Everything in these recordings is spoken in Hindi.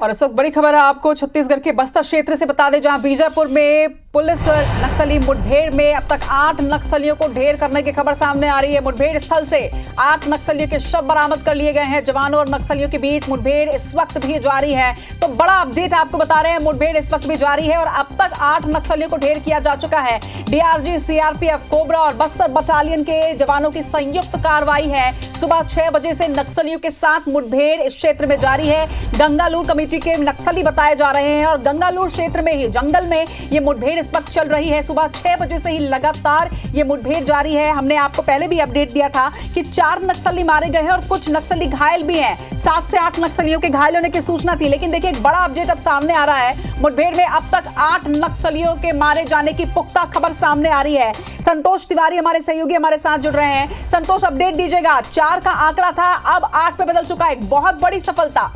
और इस वक्त बड़ी खबर है आपको छत्तीसगढ़ के बस्तर क्षेत्र से बता दें, जहां बीजापुर में पुलिस नक्सली मुठभेड़ में अब तक 8 नक्सलियों को ढेर करने की खबर सामने आ रही है। मुठभेड़ स्थल से 8 नक्सलियों के शव बरामद कर लिए गए हैं। जवानों और नक्सलियों के बीच मुठभेड़ इस वक्त भी जारी है। तो बड़ा अपडेट आपको बता रहे हैं, मुठभेड़ इस वक्त भी जारी है और अब तक 8 नक्सलियों को ढेर किया जा चुका है। डीआरजी, सीआरपीएफ, कोबरा और बस्तर बटालियन के जवानों की संयुक्त कार्रवाई है। सुबह 6 बजे से नक्सलियों के साथ मुठभेड़ इस क्षेत्र में जारी है। गंगालूर कमेटी के नक्सली बताए जा रहे हैं और गंगालूर क्षेत्र में ही जंगल में ये मुठभेड़ इस वक्त चल रही है। सुबह 6 बजे से ही लगातार ये मुठभेड़ जारी है। हमने आपको पहले भी अपडेट दिया था कि 4 नक्सली मारे गए हैं और कुछ नक्सली घायल भी हैं। 7 से 8 नक्सलियों के घायल होने की सूचना थी, लेकिन देखिए एक बड़ा अपडेट अब सामने आ रहा है। मुठभेड़ में अब तक 8 नक्सलियों के मारे जाने की पुख्ता खबर सामने आ रही है। संतोष तिवारी हमारे सहयोगी हमारे साथ जुड़ रहे हैं। संतोष, अपडेट दीजिएगा। 4 का आंकड़ा था, अब 8 पे बदल चुका है। एक बहुत बड़ी सफलता।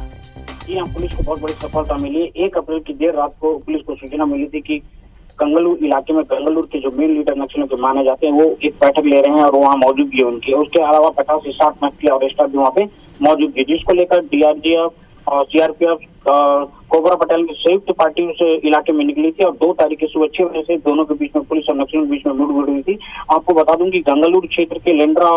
जी हाँ, पुलिस को बहुत बड़ी सफलता मिली है। 1 अप्रैल की देर रात को पुलिस को सूचना मिली थी कि गंगालूर इलाके में गंगालूर के जो मेन लीडर नक्सलियों के माने जाते हैं वो एक बैठक ले रहे हैं और वहाँ मौजूद भी है उनकी। उसके अलावा 50 से 60 नक्सली और स्टाफ भी वहाँ पे मौजूद है, जिसको लेकर डीआरजीएफ और सीआरपीएफ कोबरा बटालियन की संयुक्त पार्टी उस इलाके में निकली थी और 2 तारीख की सुबह 6 बजे से दोनों के बीच में पुलिस और नक्सलियों के बीच में मुठभेड़ हुई थी। आपको बता दूं कि गंगालूर क्षेत्र के लेंड्रा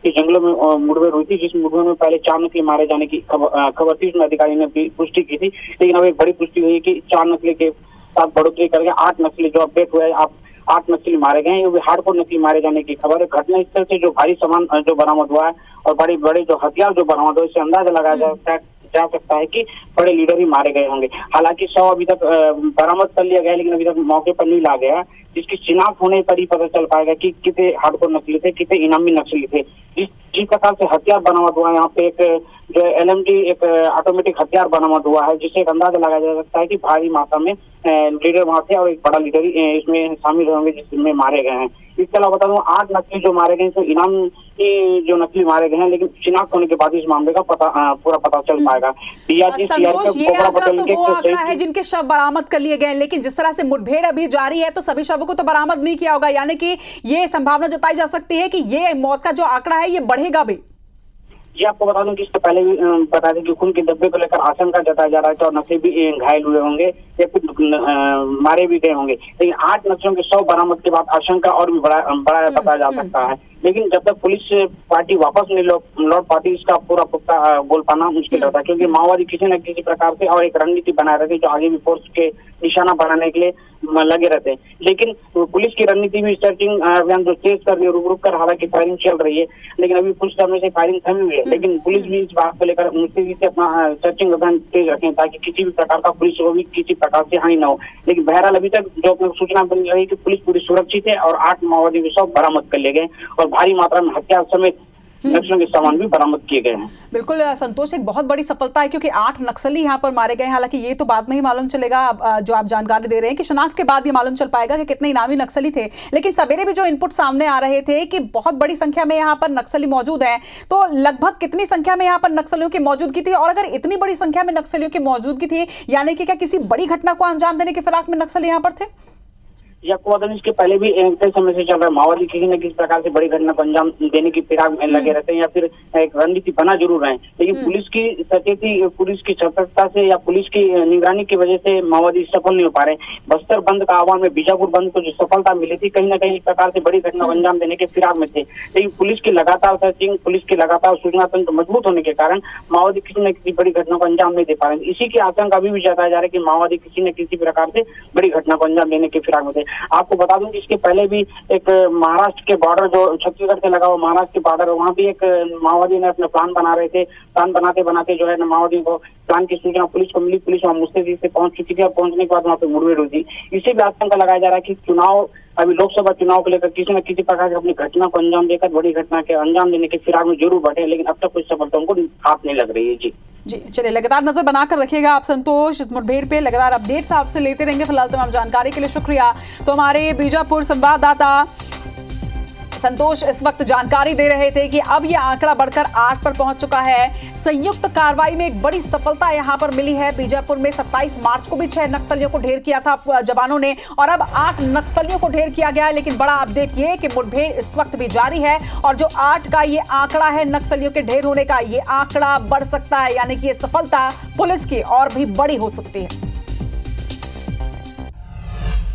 के जंगलों में मुठभेड़ हुई थी, जिस मुठभेड़ में पहले 4 नक्सली मारे जाने की खबर थी। उसमें अधिकारी ने पुष्टि की थी, लेकिन अब एक बड़ी पुष्टि हुई कि 4 नक्सली के साथ बढ़ोतरी करके 8 नक्सली जो अपडेट हुआ है, आप 8 नक्सली मारे गए हैं। ये भी हार्डकोर नक्सली मारे जाने की खबर है। घटना स्थल से जो भारी सामान जो बरामद हुआ है और बड़े बड़े जो हथियार जो बरामद हुए, इससे अंदाजा लगाया जा सकता है कि बड़े लीडर ही मारे गए होंगे। हालांकि शव अभी तक बरामद कर लिया गया है, लेकिन अभी तक मौके पर नहीं ला गया, जिसकी शिनाख्त होने पर ही पता चल पाएगा कि कितने हार्डकोर नक्सली थे, कितने इनामी नक्सली थे। जिस प्रकार से हथियार बरामद हुआ है, यहाँ पे एक जो LMG एक ऑटोमेटिक हथियार बरामद हुआ है, जिससे एक अंदाजा लगाया जा सकता है कि भारी मात्रा में लीडर वहाँ थे और एक बड़ा लीडर इसमें शामिल होंगे जिसमें मारे गए हैं। इसके अलावा बता दूं 8 नक्सली जो मारे गए तो इनाम जो नक्सली मारे गए हैं, लेकिन शिनाख्त होने के बाद इस मामले का पूरा पता चल पाएगा। संतोष, ये आंकड़ा तो वो आंकड़ा है जिनके शव बरामद कर लिए गए, लेकिन जिस तरह से मुठभेड़ अभी जारी है तो सभी शवों को तो बरामद नहीं किया होगा, यानी कि ये संभावना जताई जा सकती है कि ये मौत का जो आंकड़ा है ये बढ़ेगा भी। जी, आपको बता दूं कि इससे पहले भी बता दें कि खून के धब्बे को लेकर आशंका जताया जा रहा है कि और नक्सली भी घायल हुए होंगे या फिर मारे भी गए होंगे, लेकिन 8 नक्सलियों के शव बरामद के बाद आशंका और भी बड़ा बताया जा सकता है। लेकिन जब तक पुलिस पार्टी वापस नहीं लौट पाती, इसका पूरा पुख्ता बोल पाना मुश्किल होता है, क्योंकि माओवादी किसी न किसी प्रकार से और एक रणनीति बनाए रहते हैं जो आगे भी फोर्स के निशाना बढ़ाने के लिए लगे रहते हैं। लेकिन पुलिस की रणनीति भी सर्चिंग अभियान जो तेज कर रही है, रुक कर, हालांकि फायरिंग चल रही है, लेकिन अभी कुछ समय से फायरिंग थमी हुई है। लेकिन पुलिस भी इस बात को लेकर मुस्तैदी से अपना सर्चिंग अभियान तेज रखें ताकि किसी भी प्रकार का पुलिस को भी किसी प्रकार से हानि न हो। लेकिन बहरहाल अभी तक जो सूचना बन रही है कि पुलिस पूरी सुरक्षित है और 8 माओवादी के शव बरामद कर लिए गए और भारी मात्रा में हथियार समेत नक्सलियों के सामान भी बरामद किए गए हैं। बिल्कुल संतोष, एक बहुत बड़ी सफलता है क्योंकि 8 नक्सली यहाँ पर मारे गए हैं। हालांकि ये तो बाद में ही मालूम चलेगा, जो आप जानकारी दे रहे हैं कि शनाख्त के बाद ये मालूम चल पाएगा कि कितने इनामी नक्सली थे। लेकिन सवेरे भी जो इनपुट सामने आ रहे थे कि बहुत बड़ी संख्या में यहाँ पर नक्सली मौजूद हैं, तो लगभग कितनी संख्या में यहाँ पर नक्सलियों की मौजूदगी थी? और अगर इतनी बड़ी संख्या में नक्सलियों की मौजूदगी थी, यानी कि क्या किसी बड़ी घटना को अंजाम देने के फिराक में नक्सली यहाँ पर थे? या इसके पहले भी कई समय से चल रहा है, माओवादी किसी न किसी प्रकार से बड़ी घटना को अंजाम देने की फिराक में लगे रहते हैं या फिर एक रणनीति बना जरूर रहे हैं। लेकिन पुलिस की सचेती, पुलिस की सतर्कता से या पुलिस की निगरानी की वजह से माओवादी सफल नहीं हो पा रहे। बस्तर बंद का आह्वान में बीजापुर बंद को जो सफलता मिली थी, कहीं न कहीं इस प्रकार से बड़ी घटना को अंजाम देने के फिराक में थे। लेकिन पुलिस की लगातार सर्चिंग, पुलिस की लगातार सूचना तंत्र मजबूत होने के कारण माओवादी किसी न किसी बड़ी घटना को अंजाम नहीं दे पा रहे। इसी की आशंका अभी भी जताया जा रहा है कि माओवादी किसी न किसी प्रकार से बड़ी घटना को अंजाम देने के फिराक में थे। आपको बता दूं कि इसके पहले भी एक महाराष्ट्र के बॉर्डर जो छत्तीसगढ़ से लगा हुआ महाराष्ट्र के बॉर्डर, वहाँ भी एक माओवादी ने अपने प्लान बना रहे थे। प्लान बनाते बनाते जो है ना माओवादी को प्लान की सूचना पुलिस को मिली, पुलिस वहाँ मुस्तैदी से पहुंच चुकी थी और पहुंचने के बाद वहाँ पे मुठभेड़ हुई थी। इसी भी आशंका लगाया जा रहा है कि चुनाव, अभी लोकसभा चुनाव को लेकर किसी न किसी प्रकार से अपनी घटना को अंजाम देकर बड़ी घटना के अंजाम देने के फिराक में जरूर बढ़े, लेकिन अब तक कुछ सफलता उनको हाथ नहीं लग रही है। जी चलिए, लगातार नजर बनाकर रखिएगा आप संतोष इस मुठभेड़ पे, लगातार अपडेट्स आपसे लेते रहेंगे। फिलहाल तमाम जानकारी के लिए शुक्रिया। तो हमारे बीजापुर संवाददाता संतोष इस वक्त जानकारी दे रहे थे कि अब यह आंकड़ा बढ़कर 8 पर पहुंच चुका है। संयुक्त कार्रवाई में एक बड़ी सफलता यहां पर मिली है। बीजापुर में 27 मार्च को भी 6 नक्सलियों को ढेर किया था जवानों ने और अब 8 नक्सलियों को ढेर किया गया है। लेकिन बड़ा अपडेट ये कि मुठभेड़ इस वक्त भी जारी है और जो 8 का ये आंकड़ा है नक्सलियों के ढेर होने का, ये आंकड़ा बढ़ सकता है, यानी कि ये सफलता पुलिस की और भी बड़ी हो सकती है।